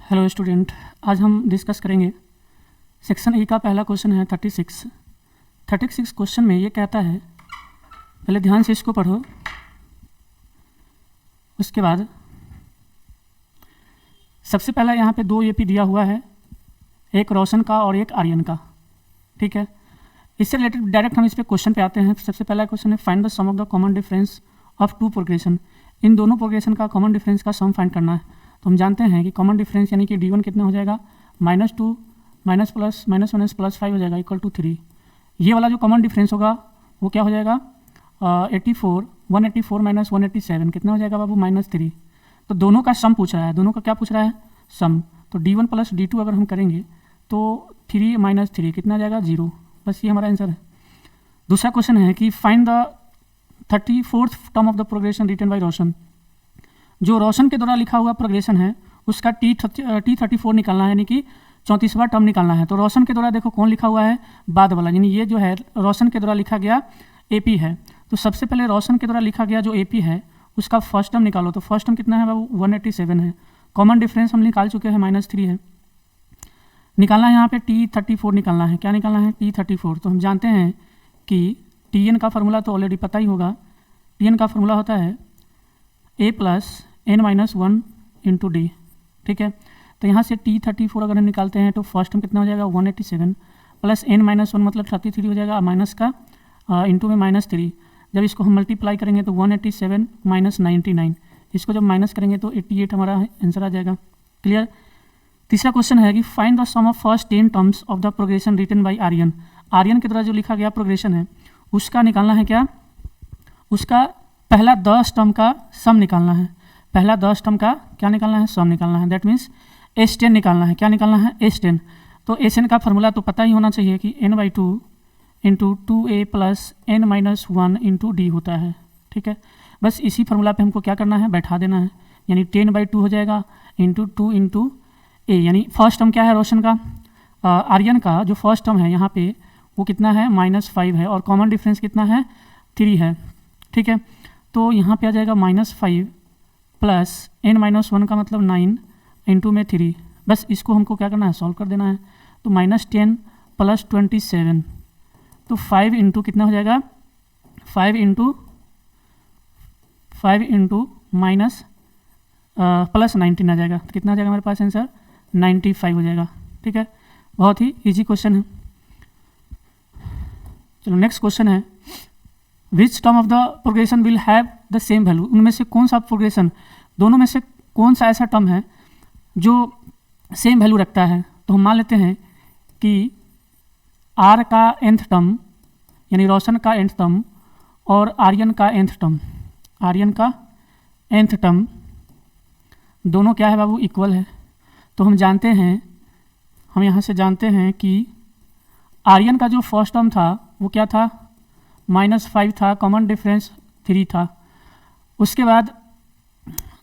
Hello student, आज हम discuss करेंगे सेक्शन ई का पहला क्वेश्चन है 36 क्वेश्चन में ये कहता है, पहले ध्यान से इसको पढ़ो, उसके बाद सबसे पहला यहाँ पे दो एपी दिया हुआ है, एक रोशन का और एक आर्यन का। ठीक है, इससे रिलेटेड डायरेक्ट हम इस पे क्वेश्चन पे आते हैं। सबसे पहला क्वेश्चन है find the sum of the common difference of two progression. इन दोनों प्रोग्रेशन का कॉमन डिफरेंस का सम फाइंड करना है। तो हम जानते हैं कि कॉमन डिफरेंस यानी कि d1 कितना हो जाएगा, -2 -+-1 +5 हो जाएगा इक्वल टू 3। ये वाला जो कॉमन डिफरेंस होगा वो क्या हो जाएगा, 184 -187 कितना हो जाएगा बाबू, -3। तो दोनों का सम पूछ रहा है, दोनों का क्या पूछ रहा है, सम। तो d1 + d2 अगर हम करेंगे तो 3 - 3 कितना आ जाएगा, 0। बस ये हमारा आंसर है। दूसरा क्वेश्चन है कि find the 34th term of the progression written by Roshan. जो रोशन के द्वारा लिखा हुआ प्रोग्रेशन है उसका T34 निकालना है, यानी कि 34वां टर्म निकालना है। तो रोशन के द्वारा देखो कौन लिखा हुआ है, बाद वाला, यानी ये जो है रोशन के द्वारा लिखा गया AP है। तो सबसे पहले रोशन के द्वारा लिखा गया जो AP है उसका फर्स्ट टर्म निकालो। तो फर्स्ट टर्म कितना है बाबू, 187 है। कॉमन डिफरेंस हम निकाल चुके हैं, -3 है। निकालना है यहाँ पे T34 निकालना है। क्या निकालना है, T34। तो हम जानते हैं कि Tn का फार्मूला तो ऑलरेडी पता ही होगा। Tn का फार्मूला होता है A + n-1 × d। ठीक है, तो यहाँ से T34 अगर हम निकालते हैं तो फर्स्ट टर्म कितना हो जाएगा, 187 + n-1 मतलब 33 हो जाएगा, माइनस का इंटू में -3। जब इसको हम मल्टीप्लाई करेंगे तो 187 - 99, इसको जब माइनस करेंगे तो 88 हमारा आंसर आ जाएगा। क्लियर। तीसरा क्वेश्चन है कि find the sum of first 10 terms of the progression written by Aryan. Aryan के द्वारा जो लिखा गया प्रोग्रेशन है उसका निकालना है, क्या, उसका पहला 10 टर्म का सम निकालना है। पहला 10 टर्म का क्या निकालना है, सम निकालना है। दैट मीन्स S10 निकालना है। क्या निकालना है, S10। तो Sn का फार्मूला तो पता ही होना चाहिए कि n/2 × 2a + n-1 × d होता है। ठीक है, बस इसी फार्मूला पे हमको क्या करना है, बैठा देना है। यानी 10/2 हो जाएगा × 2 × a, यानी फर्स्ट टर्म क्या है रोशन का, आर्यन का जो फर्स्ट टर्म है यहाँ पे वो कितना है, -5 है, और कॉमन डिफरेंस कितना है, 3 है। ठीक है, तो यहाँ पे आ जाएगा -5 + n-1 का मतलब 9 इंटू में 3। बस इसको हमको क्या करना है, सॉल्व कर देना है। तो -10 + 27, तो 5 इंटू कितना हो जाएगा, 5 इंटू माइनस +19 आ जाएगा। तो कितना आ जाएगा हमारे पास आंसर, 95 हो जाएगा। ठीक है, बहुत ही इजी क्वेश्चन है। चलो नेक्स्ट क्वेश्चन है, which term of the progression will have the same value. उनमें से कौन सा प्रोग्रेशन, दोनों में से कौन सा ऐसा टर्म है जो सेम वैल्यू रखता है। तो हम मान लेते हैं कि R का nth टर्म यानी रोशन का nth टर्म और आर्यन का nth टर्म दोनों क्या है बाबू, इक्वल है। तो हम जानते हैं, हम यहाँ से जानते हैं कि आर्यन का जो फर्स्ट टर्म था वो क्या था, -5 था, कॉमन डिफरेंस 3 था। उसके बाद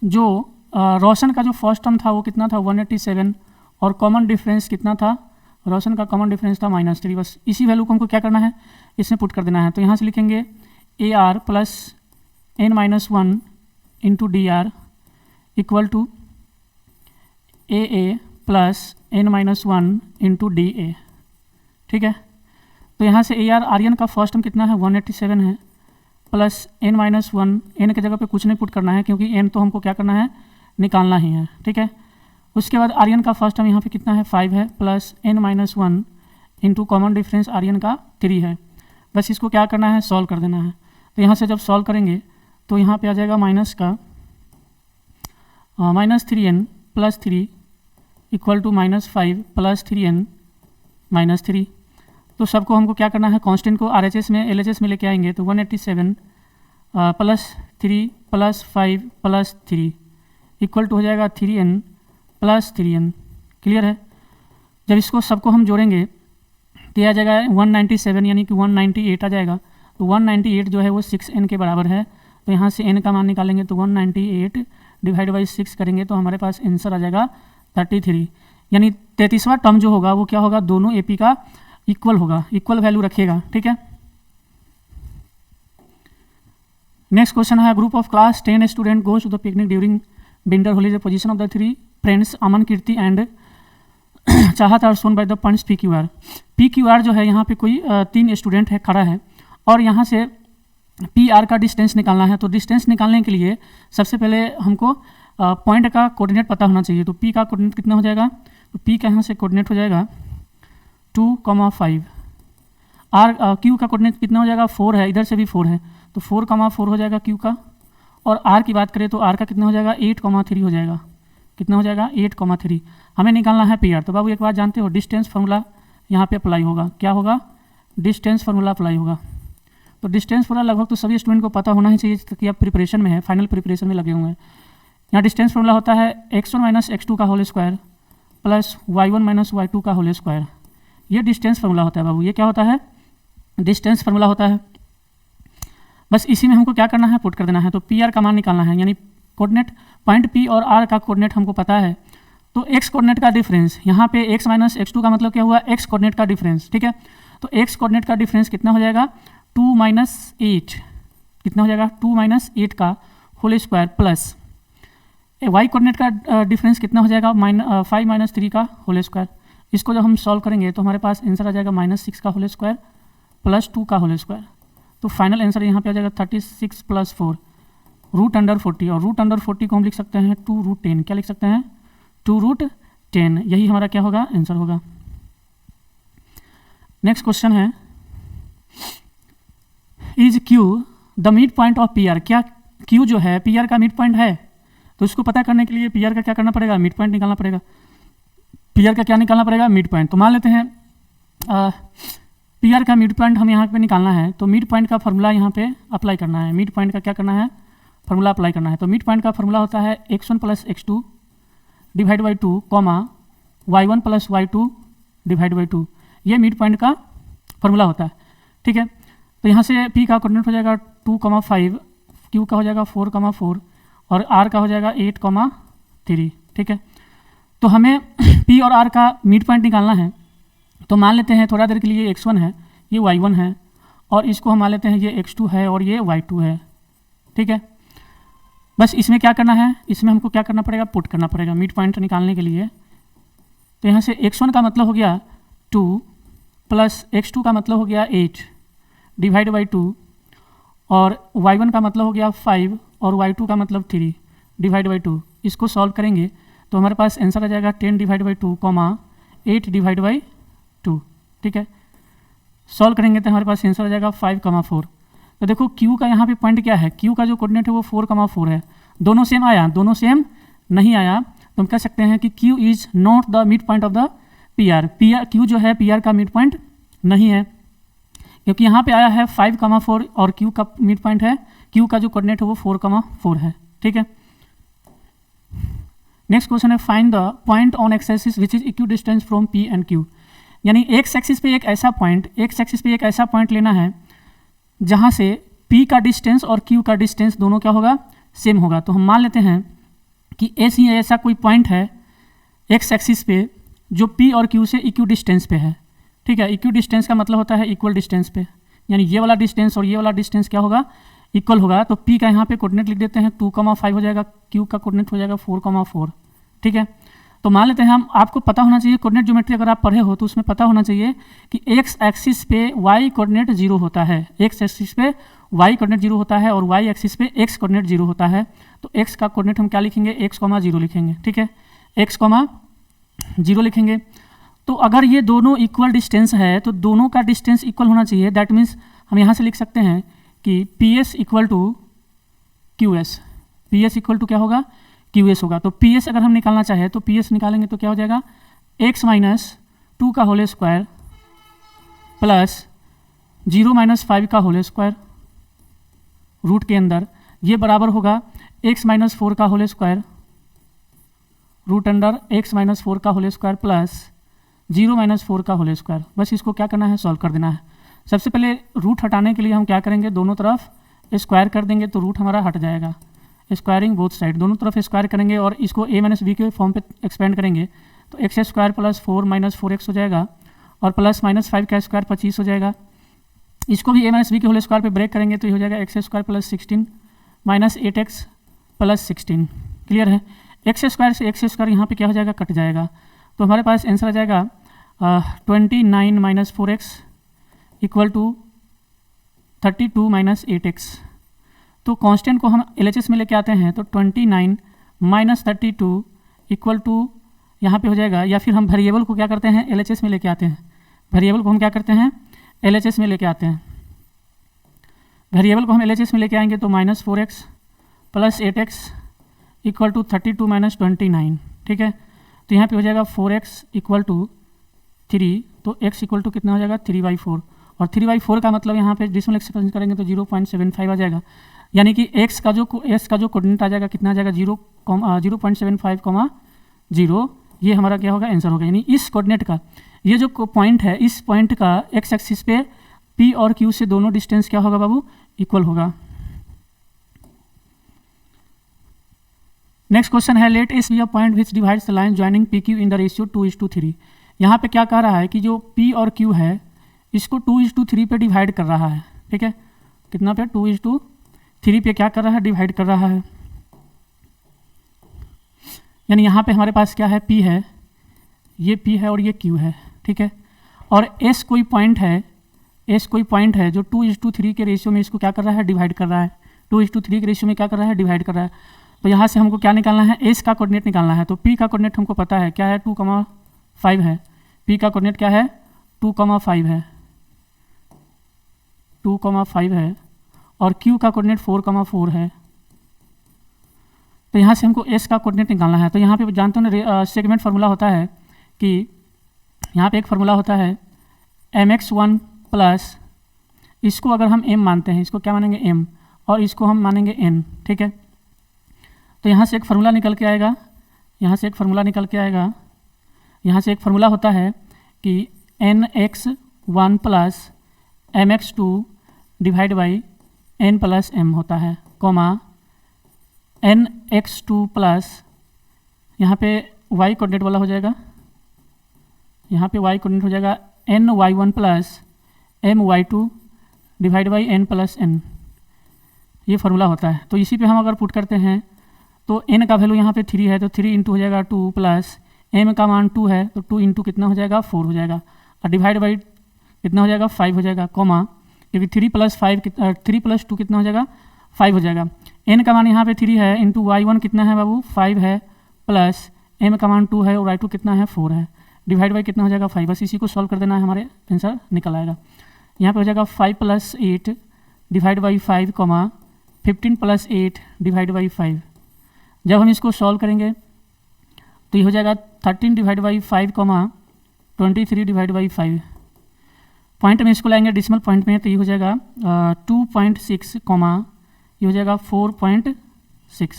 जो रोशन का जो फर्स्ट टर्म था वो कितना था, 187, और कॉमन डिफरेंस कितना था, रोशन का कॉमन डिफरेंस था -3। बस इसी वैल्यू को हमको क्या करना है, इसमें पुट कर देना है। तो यहाँ से लिखेंगे AR + n-1 × dr equal to AA + n-1 × dA। ठीक है, तो यहाँ से AR आर्यन का फर्स्ट टर्म कितना है, 187 है, प्लस n-1, n की जगह पे कुछ नहीं पुट करना है क्योंकि n तो हमको क्या करना है, निकालना ही है। ठीक है, उसके बाद आर्यन का फर्स्ट टर्म यहाँ पे कितना है, 5 है, plus n-1 into common difference Aryan का 3 है। बस इसको क्या करना है, सॉल्व कर देना है। तो यहाँ से जब सॉल्व करेंगे तो यहाँ पे आ जाएगा -3n + 3 इक्वल टू -5 + 3n - 3। तो सबको हमको क्या करना है, कांस्टेंट को RHS में LHS में लेके आएंगे। तो 187 + 3 + 5 + 3 इक्वल टू हो जाएगा 3n + 3n। क्लियर है। जब इसको सबको हम जोड़ेंगे तो यह आ जाएगा 197 यानी कि 198 आ जाएगा। तो 198 जो है वो 6n के बराबर है। तो यहाँ से n का मान निकालेंगे तो 198 / 6 करेंगे तो हमारे पास आंसर आ जाएगा 33। यानी 33वां टर्म जो होगा वो क्या होगा, दोनों AP का इक्वल होगा, इक्वल वैल्यू रखेगा। ठीक है, नेक्स्ट क्वेश्चन है, group of class 10 student goes to the picnic during winter holiday, position of the 3 friends Aman, Kirti and Chahat are shown by the points P Q R. P Q R जो है यहाँ पे कोई 3 student है खड़ा है और यहाँ से पी आर का डिस्टेंस निकालना है। तो डिस्टेंस निकालने के लिए सबसे पहले हमको पॉइंट का कोऑर्डिनेट पता होना चाहिए। तो पी का कोऑर्डिनेट कितना हो जाएगा, तो पी का यहाँ से कोऑर्डिनेट हो जाएगा 2,5। आर क्यू का कोऑर्डिनेट कितना हो जाएगा, 4 है, इधर से भी 4 है तो 4,4 हो जाएगा क्यू का। और आर की बात करें तो आर का कितना हो जाएगा, 8,3 हो जाएगा। कितना हो जाएगा, 8,3। हमें निकालना है पी आर। तो बाबू एक बात जानते हो, डिस्टेंस फार्मूला यहाँ पे अप्लाई होगा। क्या होगा, डिस्टेंस फार्मूला अप्लाई होगा। तो डिस्टेंस फार्मूला लगभग तो सभी स्टूडेंट को पता होना ही चाहिए कि आप प्रिपरेशन में है, फाइनल प्रिपरेशन में लगे हुए हैं। यहाँ डिस्टेंस फार्मूला होता है x1 माइनस x2 का whole square plus y1 minus y2 का होल स्क्वायर। ये डिस्टेंस फार्मूला होता है बाबू। ये क्या होता है, डिस्टेंस फार्मूला होता है। बस इसी में हमको क्या करना है, पुट कर देना है। तो पी आर का मान निकालना है, यानी कोऑर्डिनेट पॉइंट पी और आर का कोऑर्डिनेट हमको पता है। तो एक्स कोऑर्डिनेट का डिफरेंस यहाँ पे x माइनस x2 का मतलब क्या हुआ, एक्स कोऑर्डिनेट का डिफरेंस। ठीक है, तो एक्स कोऑर्डिनेट का डिफरेंस कितना हो जाएगा, 2 माइनस 8। कितना हो जाएगा, 2 माइनस 8 का whole square plus Y coordinate का डिफरेंस कितना हो जाएगा, 5 माइनस 3 का होल स्क्वायर। इसको जब हम सॉल्व करेंगे तो हमारे पास आंसर आ जाएगा -6 का होल स्क्वायर प्लस 2 का होल स्क्वायर। तो फाइनल आंसर यहाँ पे आ जाएगा 36 प्लस 4 √40। और √40 को हम लिख सकते हैं 2√10। क्या लिख सकते हैं, 2√10। यही हमारा क्या होगा, आंसर होगा। नेक्स्ट क्वेश्चन है, is Q the mid point of P R. क्या Q जो है पी आर का मिड पॉइंट है? तो इसको पता करने के लिए पी आर का क्या करना पड़ेगा, मिड पॉइंट निकालना पड़ेगा। पी आर का क्या निकालना पड़ेगा, मिड पॉइंट। तो मान लेते हैं पी आर का मिड पॉइंट हम यहाँ पे निकालना है। तो मिड पॉइंट का फॉर्मूला यहाँ पे अप्लाई करना है। मिड पॉइंट का क्या करना है, फॉर्मूला अप्लाई करना है। तो मिड पॉइंट का फॉर्मूला होता है x1 plus x2 divide by 2 comma y1 plus y2 divide by 2। ये मिड पॉइंट का फॉर्मूला होता है। ठीक है, तो यहाँ से p का कोऑर्डिनेट हो जाएगा 2,5, q का हो जाएगा 4,4 और r का हो जाएगा 8,3। ठीक है, तो हमें p और r का मिड पॉइंट निकालना है। तो मान लेते हैं थोड़ा देर के लिए x1 है, ये y1 है और इसको हम मान लेते हैं ये x2 है और ये y2 है। ठीक है, बस इसमें क्या करना है, इसमें हमको क्या करना पड़ेगा, पुट करना पड़ेगा मिड पॉइंट निकालने के लिए। तो यहाँ से x1 का मतलब हो गया 2 प्लस x2 का मतलब हो गया 8 डिवाइड बाई 2 और y1 का मतलब हो गया 5 और y2 का मतलब 3 डिवाइड बाई 2। इसको सॉल्व करेंगे तो हमारे पास आंसर आ जाएगा 10 divide by 2 comma 8 divide by 2। ठीक है, सॉल्व करेंगे तो हमारे पास आंसर आ जाएगा 5,4। तो देखो Q का यहाँ पे पॉइंट क्या है, Q का जो कोऑर्डिनेट है वो 4,4 है। दोनों सेम आया, दोनों सेम नहीं आया तो हम कह सकते हैं कि Q is not the mid point of the P R. Q जो है पी आर का मिड पॉइंट नहीं है, क्योंकि यहाँ पे आया है 5,4 और Q का मिड पॉइंट है, Q का जो कोऑर्डिनेट है वो 4,4 है। ठीक है, नेक्स्ट क्वेश्चन है, find the point on x axis which is equi distance from P and Q। यानी एक्स एक्सिस पे एक ऐसा पॉइंट लेना है जहाँ से P का डिस्टेंस और Q का डिस्टेंस दोनों क्या होगा, सेम होगा। तो हम मान लेते हैं कि ऐसा कोई पॉइंट है एक्स एक्सिस पे जो P और Q से इक्वी डिस्टेंस पे है। ठीक है, इक्वी डिस्टेंस का मतलब होता है इक्वल डिस्टेंस पे, यानी ये वाला डिस्टेंस और ये वाला डिस्टेंस क्या होगा, इक्वल होगा। तो P का यहाँ पे कोऑर्डिनेट लिख देते हैं 2,5 हो जाएगा, Q का कोऑर्डिनेट हो जाएगा 4,4। ठीक है, तो मान लेते हैं हम, आपको पता होना चाहिए कोऑर्डिनेट ज्योमेट्री अगर आप पढ़े हो तो उसमें पता होना चाहिए कि एक्स एक्सिस पे y कोऑर्डिनेट 0 होता है, एक्स एक्सिस पे y कोऑर्डिनेट 0 होता है और y एक्सिस पे x कोऑर्डिनेट 0 होता है। तो x का कोऑर्डिनेट हम क्या लिखेंगे, x,0 लिखेंगे। ठीक है, x,0 लिखेंगे। तो अगर ये दोनों इक्वल डिस्टेंस है तो दोनों का डिस्टेंस इक्वल होना चाहिए। दैट मीन्स हम यहाँ से लिख सकते हैं कि PS equal to QS, PS equal to क्या होगा, QS होगा। तो PS अगर हम निकालना चाहे तो PS निकालेंगे तो क्या हो जाएगा, x माइनस 2 का होल स्क्वायर प्लस 0 माइनस 5 का होल स्क्वायर रूट के अंदर, ये बराबर होगा x माइनस 4 का whole square root under x minus 4 का होल स्क्वायर प्लस 0 माइनस 4 का होल स्क्वायर। बस इसको क्या करना है, सॉल्व कर देना है। सबसे पहले रूट हटाने के लिए हम क्या करेंगे, दोनों तरफ स्क्वायर कर देंगे तो रूट हमारा हट जाएगा। स्क्वायरिंग बोथ साइड, दोनों तरफ स्क्वायर करेंगे और इसको a माइनस बी के फॉर्म पे एक्सपेंड करेंगे तो x square plus 4 minus 4x हो जाएगा और प्लस माइनस 5 का स्क्वायर 25 हो जाएगा। इसको भी a माइनस बी के होल स्क्वायर पे ब्रेक करेंगे तो ये हो जाएगा x square plus 16 minus 8x plus 16। Clear है, एक्स स्क्वायर से एक्स स्क्वायर यहाँ पे क्या हो जाएगा, कट जाएगा। तो हमारे पास आंसर आ जाएगा 29 minus 4x equal to 32 minus 8x। तो कांस्टेंट को हम LHS में लेके आते हैं तो 29 माइनस 32 इक्वल टू यहाँ पे हो जाएगा, या फिर हम वेरिएबल को क्या करते हैं LHS में लेके आते हैं। वेरिएबल को हम क्या करते हैं LHS में लेके आते हैं। वेरिएबल को हम LHS में लेके आएंगे तो minus 4x plus 8x equal to 32 minus 29, ठीक है। तो यहाँ पे हो जाएगा 4x इक्वल टू 3, तो x इक्वल टू कितना हो जाएगा 3/4, और 3/4 का मतलब यहाँ पे डेसिमल एक्सपेंशन करेंगे तो 0.75 आ जाएगा, यानी कि x का जो कोऑर्डिनेट आ जाएगा कितना आ जाएगा 0.75, 0, ये हमारा क्या होगा आंसर होगा। यानी इस कोऑर्डिनेट का ये जो पॉइंट है, इस पॉइंट का x एक्सिस पे p और q से दोनों डिस्टेंस क्या होगा बाबू, इक्वल होगा। नेक्स्ट क्वेश्चन है let S be a point which divides the line joining P Q in the ratio 2:3। यहाँ पे क्या कह रहा है कि जो p और q है इसको 2:3 पे डिवाइड कर रहा है, ठीक है। कितना पे 2:3 पे क्या कर रहा है, डिवाइड कर रहा है। यानी यहाँ पे हमारे पास क्या है, p है, ये p है और ये q है, ठीक है। और s कोई पॉइंट है जो 2:3 के रेशियो में इसको क्या कर रहा है, डिवाइड कर रहा है। 2:3 के रेशियो में क्या कर रहा है, डिवाइड कर रहा है। तो यहाँ से हमको क्या निकालना है, s का कोऑर्डिनेट निकालना है। तो p का कोऑर्डिनेट हमको पता है क्या है, 2,5 है। p का कोऑर्डिनेट क्या है, 2,5 है, 2,5 है, और q का कोऑर्डिनेट 4,4 है। तो यहाँ से हमको s का कोऑर्डिनेट निकालना है। तो यहाँ पे जानते हो ना सेगमेंट फार्मूला होता है कि यहाँ पे एक फार्मूला होता है mx1 प्लस, इसको अगर हम m मानते हैं, इसको क्या मानेंगे m, और इसको हम मानेंगे n, ठीक है। तो यहाँ से एक फार्मूला निकल के आएगा, यहाँ से एक फार्मूला होता है कि nx1 plus mx2 divide by n plus m होता है, कॉमा nx2 प्लस, यहाँ पे y कोऑर्डिनेट वाला हो जाएगा, यहाँ पे y कोऑर्डिनेट हो जाएगा ny1 plus my2 divide by n plus n, ये फार्मूला होता है। तो इसी पे हम अगर पुट करते हैं तो n का वैल्यू यहाँ पे 3 है तो 3 इंटू हो जाएगा 2, प्लस m का मान 2 है तो 2 इंटू कितना हो जाएगा 4 हो जाएगा, और डिवाइड बाई कितना हो जाएगा 5 हो जाएगा, कॉमा क्योंकि 3 प्लस 2 कितना हो जाएगा 5 हो जाएगा। n का मान यहाँ पे 3 है, इंटू y1 कितना है बाबू 5 है, प्लस m का मान 2 है और y2 कितना है 4 है, डिवाइड बाई कितना हो जाएगा 5। बस इसी को सॉल्व कर देना है, हमारे आंसर निकल आएगा। यहाँ पे हो जाएगा 5 plus 8 divide by 5, 15 plus 8 divide by 5। जब हम इसको सॉल्व करेंगे तो ये हो जाएगा 13 divide by 5, 23 divide by 5। Point में इसको लाएंगे डेसिमल पॉइंट में तो ये हो जाएगा 2.6, ये हो जाएगा 4.6,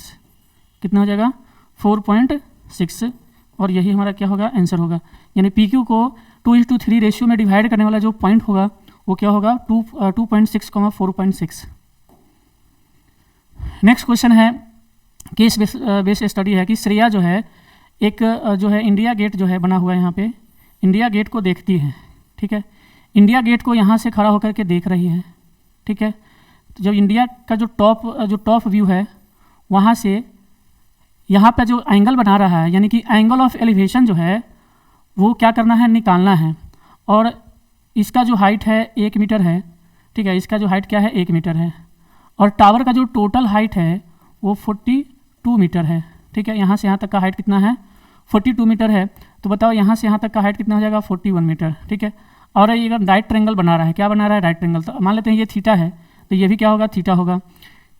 कितना हो जाएगा 4.6, और यही हमारा क्या होगा आंसर होगा। यानी पी क्यू को 2:3 रेशियो में डिवाइड करने वाला जो पॉइंट होगा वो क्या होगा 2.6, 4.6। नेक्स्ट क्वेश्चन है केस बेस स्टडी है कि श्रेया जो है एक जो है इंडिया गेट जो है बना हुआ है, यहाँ पे इंडिया गेट को देखती है, ठीक है। इंडिया गेट को यहाँ से खड़ा होकर के देख रही है, ठीक है। तो जब इंडिया का जो टॉप व्यू है वहाँ से यहाँ पे जो एंगल बना रहा है, यानी कि एंगल ऑफ एलिवेशन जो है वो क्या करना है, निकालना है। और इसका जो हाइट है 1 मीटर है, ठीक है, इसका जो हाइट क्या है 1 मीटर है, और टावर का जो टोटल हाइट है वो 42 मीटर है, ठीक है। यहाँ से यहाँ तक का हाइट कितना है 42 मीटर है। तो बताओ यहाँ से यहाँ तक का हाइट कितना हो जाएगा 41 मीटर, ठीक है। और ये अगर राइट ट्रायंगल बना रहा है, क्या बना रहा है राइट ट्रायंगल, तो मान लेते हैं ये थीटा है तो ये भी क्या होगा थीटा होगा,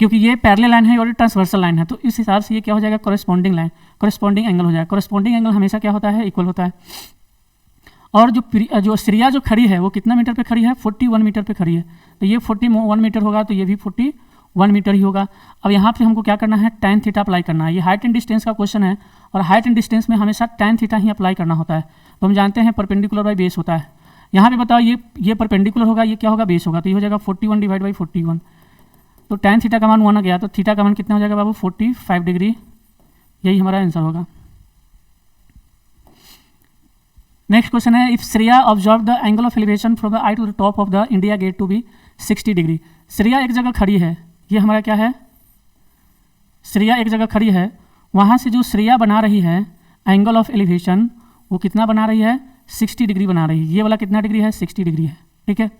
क्योंकि ये पैरेलल लाइन है और ये ट्रांसवर्सल लाइन है, तो इस हिसाब से ये क्या हो जाएगा कॉरेस्पॉन्डिंग लाइन, कॉरेस्पॉन्डिंग एंगल हो जाएगा। कॉरेस्पॉन्डिंग एंगल हमेशा क्या होता है, इक्वल होता है। और जो श्रेया जो खड़ी है वो कितना मीटर पे खड़ी है 41 मीटर पे खड़ी है, तो ये 41 मीटर होगा तो ये भी 41 मीटर ही होगा। अब यहाँ पे हमको क्या करना है, tan थीटा अप्लाई करना है। ये हाइट एंड डिस्टेंस का क्वेश्चन है और हाइट एंड डिस्टेंस में हमेशा tan थीटा ही अप्लाई करना होता है। तो हम जानते हैं परपेंडिकुलर बाई बेस होता है। यहाँ पे बताओ ये परपेंडिकुलर होगा, ये क्या होगा बेस होगा, तो ये हो जाएगा 41 डिवाइड बाई 41। तो tan थीटा का मान 1 आ गया, तो थीटा का मान कितना हो जाएगा बाबू 45 डिग्री, यही हमारा आंसर होगा। नेक्स्ट क्वेश्चन है if Shreya observe the angle of elevation from the eye to the top of the India Gate to be 60 degree. Shreya एक जगह खड़ी है, ये हमारा क्या है, श्रेया एक जगह खड़ी है, वहाँ से जो श्रेया बना रही है एंगल ऑफ एलिवेशन, वो कितना बना रही है, 60 डिग्री बना रही है। ये वाला कितना डिग्री है, 60 डिग्री है, ठीक है।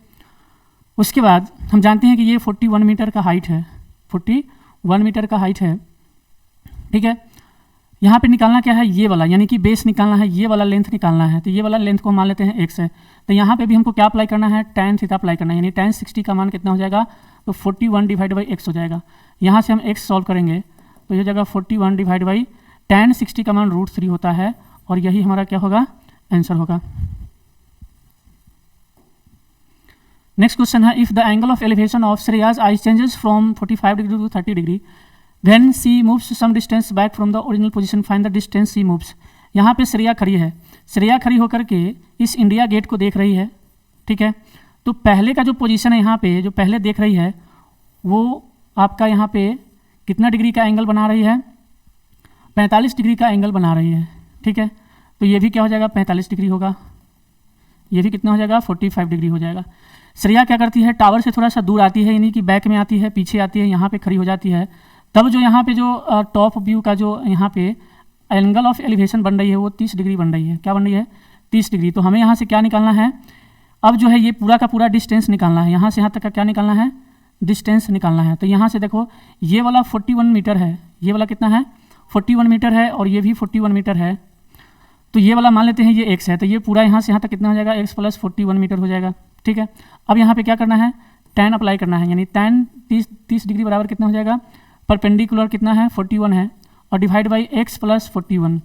उसके बाद हम जानते हैं कि ये 41 मीटर का हाइट है, 41 मीटर का हाइट है, ठीक है। यहाँ पे निकालना क्या है, ये वाला, यानी कि बेस निकालना है, ये वाला लेंथ निकालना है। तो ये वाला लेंथ को मान लेते हैं x है। तो यहाँ पे भी हमको क्या अप्लाई करना है, tan थीटा अप्लाई करना है, यानी tan 60 का मान कितना हो जाएगा, तो 41 डिवाइड बाई x हो जाएगा। यहाँ से हम x सॉल्व करेंगे तो ये हो जाएगा 41 डिवाइड बाई tan 60 का मान √3 होता है, और यही हमारा क्या होगा, आंसर होगा। नेक्स्ट क्वेश्चन है, if the angle of elevation of Shreya's eye changes from 45 degree to 30 degree then she moves some distance back from the original position, find the distance she moves. यहाँ पे श्रेया खड़ी है, श्रेया खड़ी होकर के इस इंडिया गेट को देख रही है, ठीक है। तो पहले का जो पोजीशन है यहाँ पे, जो पहले देख रही है, वो आपका यहाँ पे कितना डिग्री का एंगल बना रही है, 45 डिग्री का एंगल बना रही है, ठीक है। तो ये भी क्या हो जाएगा, 45 डिग्री होगा, ये भी कितना हो जाएगा, 45 डिग्री हो जाएगा। श्रेया क्या करती है, टावर से थोड़ा सा दूर आती है, यानी कि बैक में आती है, पीछे आती है, यहाँ पे खड़ी हो जाती है। तब जो यहाँ पे जो टॉप व्यू का जो यहाँ पे एंगल ऑफ एलिवेशन बन रही है वो 30 डिग्री बन रही है। क्या बन रही है, 30 डिग्री। तो हमें यहाँ से क्या निकालना है, अब जो है ये पूरा का पूरा डिस्टेंस निकालना है, यहाँ से यहाँ तक का क्या निकालना है, डिस्टेंस निकालना है। तो यहाँ से देखो ये वाला 41 मीटर है, ये वाला कितना है, 41 मीटर है, और ये भी 41 मीटर है। तो ये वाला मान लेते हैं ये x है, तो ये पूरा यहाँ से यहाँ तक कितना हो जाएगा, x प्लस 41 मीटर हो जाएगा, ठीक है। अब यहाँ पे क्या करना है, tan अप्लाई करना है, यानी tan 30 डिग्री बराबर कितना हो जाएगा, परपेंडिकुलर कितना है, 41 है, और डिवाइड बाई x प्लस 41।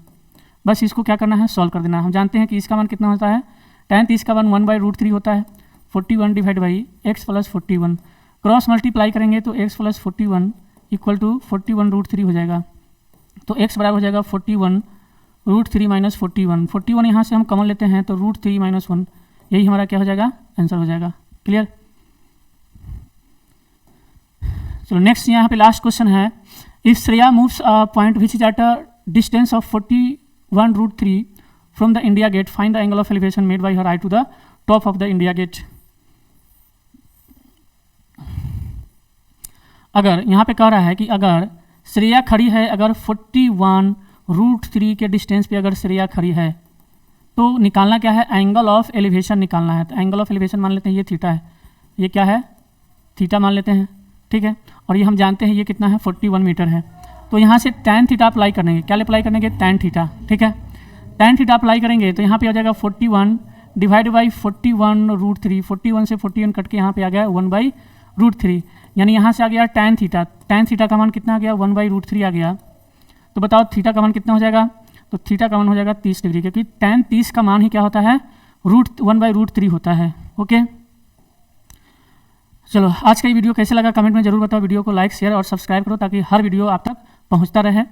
बस इसको क्या करना है, सॉल्व कर देना है। हम जानते हैं कि इसका मान कितना होता है, tan 30 का मान 1/√3 होता है, 41 divide by x plus 41। Cross multiply करेंगे तो x प्लस 41 इक्वल टू 41√3 हो जाएगा। तो x बराबर हो जाएगा 41√3 माइनस 41। 41 यहाँ से हम कॉमन लेते हैं तो √3 माइनस 1, यही हमारा क्या हो जाएगा, आंसर हो जाएगा। क्लियर। चलो नेक्स्ट यहाँ पे लास्ट क्वेश्चन है, if Shreya moves a point which is at a distance of 41√3 from the India Gate, find the angle of elevation made by her eye to the top of the India Gate. अगर यहाँ पे कह रहा है कि अगर श्रेया खड़ी है, अगर 41√3 के डिस्टेंस पे अगर श्रेया खड़ी है, तो निकालना क्या है, एंगल ऑफ एलिवेशन निकालना है। तो एंगल ऑफ एलिवेशन मान लेते हैं ये थीटा है, ये क्या है, थीटा मान लेते हैं, ठीक है। और ये हम जानते हैं ये कितना है, 41 मीटर है। तो यहाँ से tan थीटा अप्लाई करेंगे, क्या अप्लाई करेंगे, tan थीटा, ठीक है। tan थीटा अप्लाई करेंगे तो यहाँ पे आ जाएगा 41 डिवाइड बाई 41√3, 41 से 41 कट के यहाँ पे आ गया 1/√3, यानी यहाँ से आ गया tan थीटा। tan थीटा का मान कितना आ गया, 1/√3 आ गया। तो बताओ थीटा का मान कितना हो जाएगा, तो थीटा का मान हो जाएगा 30 डिग्री, क्योंकि tan 30 का मान ही क्या होता है, 1/√3 होता है। ओके, चलो आज का ये वीडियो कैसे लगा कमेंट में जरूर बताओ। वीडियो को लाइक शेयर और सब्सक्राइब करो ताकि हर वीडियो आप तक पहुंचता रहे।